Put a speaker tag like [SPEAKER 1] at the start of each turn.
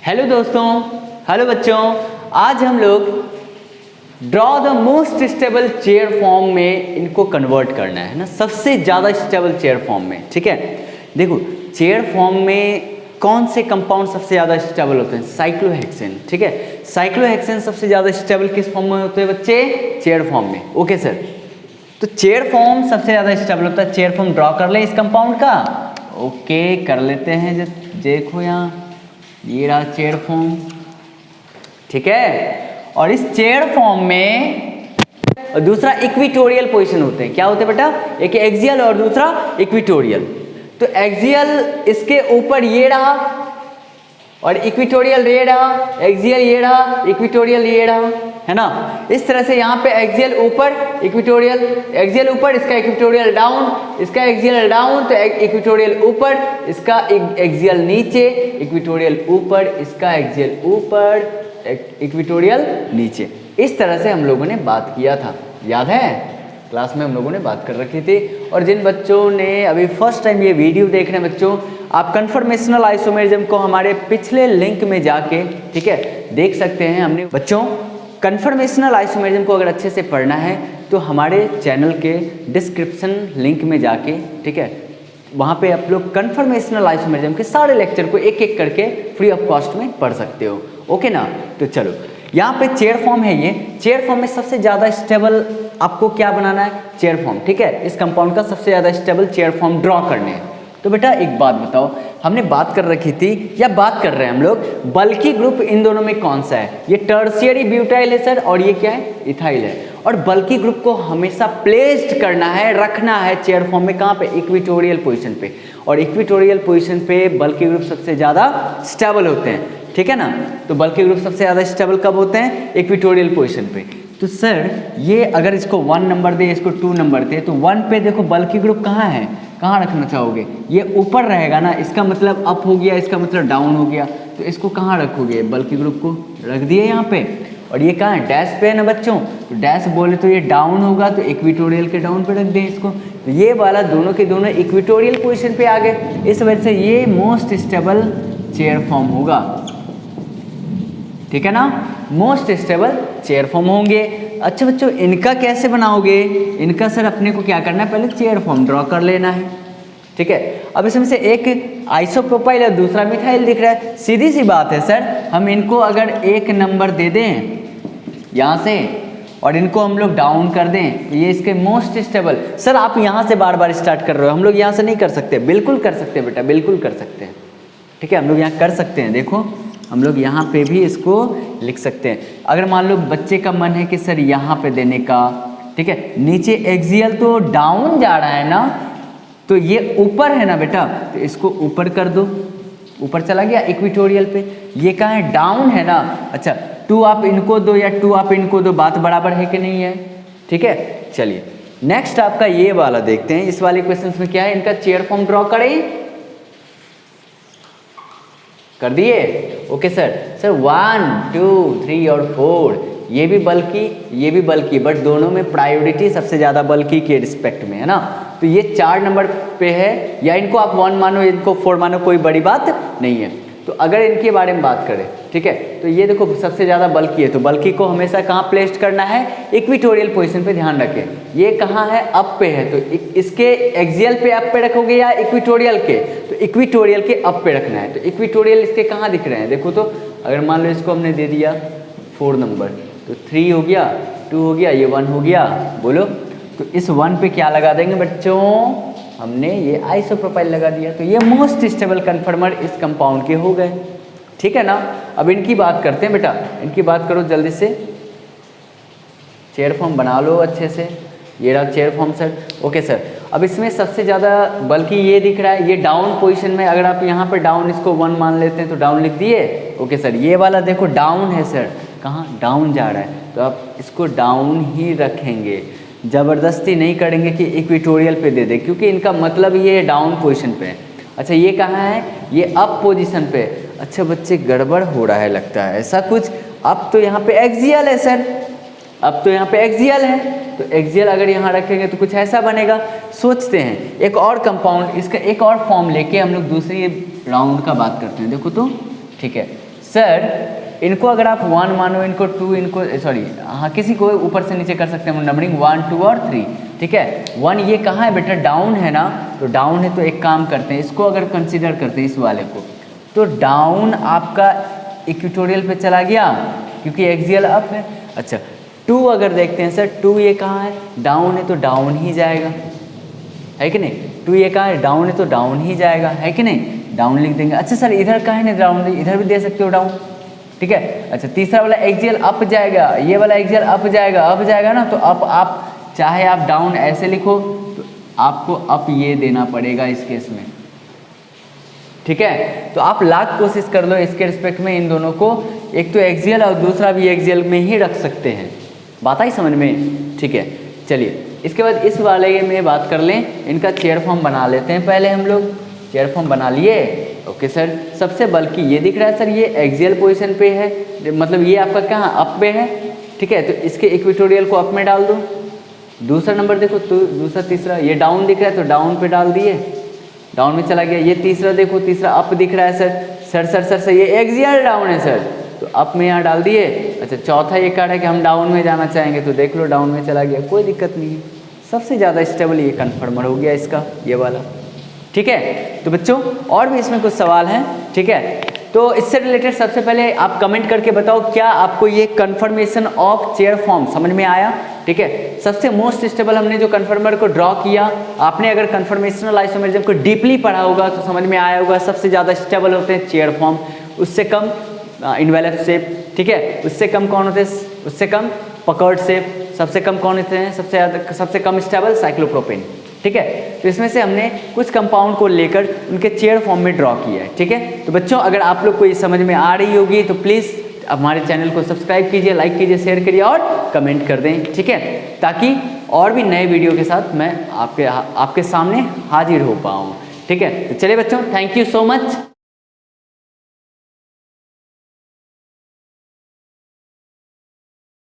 [SPEAKER 1] Hello दोस्तों, hello बच्चों। आज हम लोग draw the most stable chair form में इनको कन्वर्ट करना है ना, सबसे ज़्यादा स्टेबल चेयर फॉर्म में। ठीक है, देखो चेयर फॉर्म में कौन से कंपाउंड सबसे ज़्यादा स्टेबल होते हैं? साइक्लोहेक्सेन। ठीक है, साइक्लोहेक्सेन सबसे ज़्यादा स्टेबल किस फॉर्म में होते हैं बच्चे? चेयर फॉर्म में। ओके सर, तो चेयर फॉर्म सबसे ज़्यादा स्टेबल होता है। चेयर फॉर्म ड्रॉ कर ले इस कंपाउंड का। ओके कर लेते हैं। देखो यहाँ ये रहा चेयर फॉर्म। ठीक है, और इस चेयर फॉर्म में दूसरा इक्विटोरियल पोजीशन होते हैं। क्या होते हैं बेटा? एक एक्सियल और दूसरा इक्विटोरियल। तो एक्सियल इसके ऊपर ये रहा और इक्विटोरियल ये रहा, एक्सियल ये रहा, इक्विटोरियल ये रहा, है ना। इस तरह से यहाँ पे एक्सियल ऊपर, इक्विटोरियल, एक्सियल ऊपर, इसका इक्विटोरियल डाउन, इसका एक्सियल डाउन, तो इक्विटोरियल ऊपर, इसका एक्सियल नीचे, इक्विटोरियल ऊपर, इसका एक्सियल ऊपर, इक्विटोरियल नीचे। इस तरह से हम लोगों ने बात किया था, याद है? क्लास में हम लोगों ने बात कर रखी थी। और जिन बच्चों ने अभी फर्स्ट टाइम ये वीडियो देख रहे हैं बच्चों, आप कन्फर्मेशनल आइसोमेरिज्म को हमारे पिछले लिंक में जाके, ठीक है, देख सकते हैं। हमने बच्चों कन्फर्मेशनल आइसोमेरिज्म को अगर अच्छे से पढ़ना है तो हमारे चैनल के डिस्क्रिप्शन लिंक में जाके, ठीक है, वहाँ पे आप लोग कन्फर्मेशनल आइसोमेरिज्म के सारे लेक्चर को एक एक करके फ्री ऑफ कॉस्ट में पढ़ सकते हो। ओके ना। तो चलो यहाँ पे चेयर फॉर्म है। ये चेयर फॉर्म में सबसे ज़्यादा स्टेबल आपको क्या बनाना है? Chair form. ठीक है, इस कंपाउंड का सबसे ज़्यादा स्टेबल चेयर फॉर्म ड्रॉ करने हैं। तो बेटा एक बात बताओ, हमने बात कर रखी थी या बात कर रहे हैं हम लोग, बल्कि ग्रुप इन दोनों में कौन सा है? ये टर्शियरी ब्यूटाइल है सर, और ये क्या है? इथाइल है। और बल्कि ग्रुप को हमेशा प्लेस्ड करना है, रखना है चेयर फॉर्म में। कहाँ पे? इक्विटोरियल पोजीशन पे। और इक्विटोरियल पोजीशन पे बल्कि ग्रुप सबसे ज़्यादा स्टेबल होते हैं। ठीक है ना। तो बल्कि ग्रुप सबसे ज़्यादा स्टेबल कब होते हैं? इक्विटोरियल पोजीशन पे। तो सर ये अगर इसको 1 नंबर दे, इसको 2 नंबर दे, तो 1 पे देखो बल्कि ग्रुप कहाँ है? कहाँ रखना चाहोगे? ये ऊपर रहेगा ना, इसका मतलब अप हो गया, इसका मतलब डाउन हो गया। तो इसको कहाँ रखोगे? बल्कि ग्रुप को रख दिए यहाँ पे। और ये कहाँ है? डैश पे है ना बच्चों। तो डैश बोले तो ये डाउन होगा, तो इक्विटोरियल के डाउन पे रख दें इसको। तो ये वाला दोनों के दोनों इक्विटोरियल पोजीशन पे आ गए। इस वजह से ये मोस्ट स्टेबल चेयर फॉर्म होगा। ठीक है ना, मोस्ट स्टेबल चेयर फॉर्म होंगे। अच्छा बच्चों, इनका कैसे बनाओगे? इनका सर अपने को क्या करना है? पहले चेयर फॉर्म ड्रॉ कर लेना है। ठीक है, अब इसमें से एक आइसोप्रोपाइल और दूसरा मिथाइल दिख रहा है। सीधी सी बात है सर, हम इनको अगर 1 नंबर दे दें यहाँ से और इनको हम लोग डाउन कर दें, तो ये इसके मोस्ट स्टेबल। सर आप यहाँ से बार बार स्टार्ट कर रहे हो, हम लोग यहाँ से नहीं कर सकते। बिल्कुल कर सकते हैं बेटा, बिल्कुल कर सकते हैं। ठीक है, हम लोग यहाँ कर सकते हैं। देखो हम लोग यहाँ पे भी इसको लिख सकते हैं। अगर मान लो बच्चे का मन है कि सर यहाँ पे देने का, ठीक है, नीचे एक्सियल तो डाउन जा रहा है ना, तो ये ऊपर है ना बेटा, तो इसको ऊपर कर दो। ऊपर चला गया इक्विटोरियल पे। ये कहाँ है? डाउन है ना। अच्छा 2 आप इनको दो या 2 आप इनको दो, बात बराबर है कि नहीं है? ठीक है, चलिए नेक्स्ट आपका ये वाला देखते हैं। इस वाले क्वेश्चन में क्या है? इनका चेयर फॉर्म ड्रॉ करें। कर दिए? Okay sir. सर 1, 2, 3 और 4 ये भी बल्कि, ये भी बल्कि, बट दोनों में प्रायोरिटी सबसे ज़्यादा बल्कि के रिस्पेक्ट में है ना। तो ये 4 नंबर पे है, या इनको आप 1 मानो, इनको 4 मानो, कोई बड़ी बात नहीं है। तो अगर इनके बारे में बात करें, ठीक है, तो ये देखो सबसे ज़्यादा बल्कि है, तो बल्कि को हमेशा कहाँ प्लेस्ड करना है? इक्विटोरियल पोजीशन पे। ध्यान रखें ये कहाँ है? अप पे है, तो इसके एक्सियल पे अप पे रखोगे या इक्विटोरियल के? तो इक्विटोरियल के अप पे रखना है। तो इक्विटोरियल इसके कहाँ दिख रहे हैं? देखो तो अगर मान लो इसको हमने दे दिया 4 नंबर, तो 3 हो गया, 2 हो गया, ये 1 हो गया। बोलो, तो इस 1 पे क्या लगा देंगे बच्चों? हमने ये आइसोप्रोपाइल लगा दिया। तो ये मोस्ट स्टेबल कन्फर्मर इस कंपाउंड के हो गए। ठीक है ना। अब इनकी बात करते हैं बेटा, इनकी बात करो जल्दी से। चेयर फॉर्म बना लो अच्छे से। ये रहा chair form sir. Okay sir, अब इसमें सबसे ज़्यादा बल्कि ये दिख रहा है, ये डाउन पोजीशन में। अगर आप यहाँ पर डाउन इसको 1 मान लेते हैं तो डाउन लिख दिए। ओके सर, ये वाला देखो डाउन है सर, कहाँ? डाउन जा रहा है, तो आप इसको डाउन ही रखेंगे। ज़बरदस्ती नहीं करेंगे कि इक्विटोरियल पे दे दे, क्योंकि इनका मतलब ये डाउन पोजीशन पे है। अच्छा ये कहाँ है? ये अप पोजीशन पे। अच्छा बच्चे गड़बड़ हो रहा है लगता है ऐसा कुछ। अब तो यहाँ पे एक्सियल है सर, अब तो यहाँ पे एक्सियल है, तो एक्सियल अगर यहाँ रखेंगे तो कुछ ऐसा बनेगा। सोचते हैं एक और कंपाउंड, इसका एक और फॉर्म लेके हम लोग दूसरी राउंड का बात करते हैं। देखो तो ठीक है, सर इनको अगर आप 1 मानो, इनको 2, इनको सॉरी हाँ किसी को ऊपर से नीचे कर सकते हैं नंबरिंग 1, 2 और 3, ठीक है। 1 ये कहाँ है बेटा, डाउन है ना, तो डाउन है तो एक काम करते हैं, इसको अगर कंसीडर करते हैं इस वाले को, तो डाउन आपका इक्वेटोरियल पे चला गया क्योंकि एक्सियल अप है। अच्छा 2 अगर देखते हैं सर, 2 ये कहाँ है, डाउन है तो डाउन ही जाएगा, है कि नहीं। 2 ये कहाँ है, डाउन है तो डाउन ही जाएगा, है कि नहीं, डाउन लिख देंगे। अच्छा सर इधर कहाँ है, नहीं डाउन, इधर भी दे सकते हो डाउन, ठीक है। अच्छा तीसरा वाला एक्सियल अप जाएगा, ये वाला एक्सियल अप जाएगा ना, तो अप आप चाहे आप डाउन ऐसे लिखो तो आपको अप ये देना पड़ेगा इस केस में, ठीक है। तो आप लाख कोशिश कर लो इसके रिस्पेक्ट में इन दोनों को, एक तो एक्सियल और दूसरा भी एक्सियल में ही रख सकते हैं, बात आई समझ में, ठीक है। चलिए इसके बाद इस वाले में बात कर लें, इनका चेयर फॉर्म बना लेते हैं पहले हम लोग। चेयर फॉर्म बना लिए, ओके सर। सबसे बल्कि ये दिख रहा है सर, ये एक्सियल पोजीशन पे है, मतलब ये आपका कहाँ अप पे है, ठीक है। तो इसके इक्वेटोरियल को अप में डाल दो। दूसरा नंबर देखो, तो दूसरा तीसरा ये डाउन दिख रहा है तो डाउन पे डाल दिए, डाउन में चला गया। ये तीसरा देखो, तीसरा अप दिख रहा है सर ये एक्सियल डाउन है सर, तो अप में यहाँ डाल दिए। अच्छा चौथा ये कार्ड है कि हम डाउन में जाना चाहेंगे, तो देख लो डाउन में चला गया, कोई दिक्कत नहीं है। सबसे ज़्यादा स्टेबल ये कन्फर्मर हो गया इसका, ये वाला, ठीक है। तो बच्चों और भी इसमें कुछ सवाल हैं, ठीक है। तो इससे रिलेटेड सबसे पहले आप कमेंट करके बताओ क्या आपको ये कन्फर्मेशन ऑफ चेयर फॉर्म समझ में आया, ठीक है। सबसे मोस्ट स्टेबल हमने जो कन्फर्मर को ड्रॉ किया, आपने अगर कन्फर्मेशनल आइसोमेरिज्म को डीपली पढ़ा होगा तो समझ में आया होगा सबसे ज़्यादा स्टेबल होते हैं चेयर फॉर्म, उससे कम इनवेलप शेप, ठीक है। उससे कम कौन होते हैं, उससे कम पकर्ड शेप, सबसे कम कौन होते हैं, सबसे कम स्टेबल साइक्लोप्रोपेन, ठीक है। तो इसमें से हमने कुछ कंपाउंड को लेकर उनके चेयर फॉर्म में ड्रॉ किया है, ठीक है। तो बच्चों अगर आप लोग को ये समझ में आ रही होगी तो प्लीज़ हमारे चैनल को सब्सक्राइब कीजिए, लाइक कीजिए, शेयर करिए और कमेंट कर दें, ठीक है, ताकि और भी नए वीडियो के साथ मैं आपके सामने हाजिर हो पाऊँ, ठीक है। तो चलिए बच्चों, थैंक यू सो मच।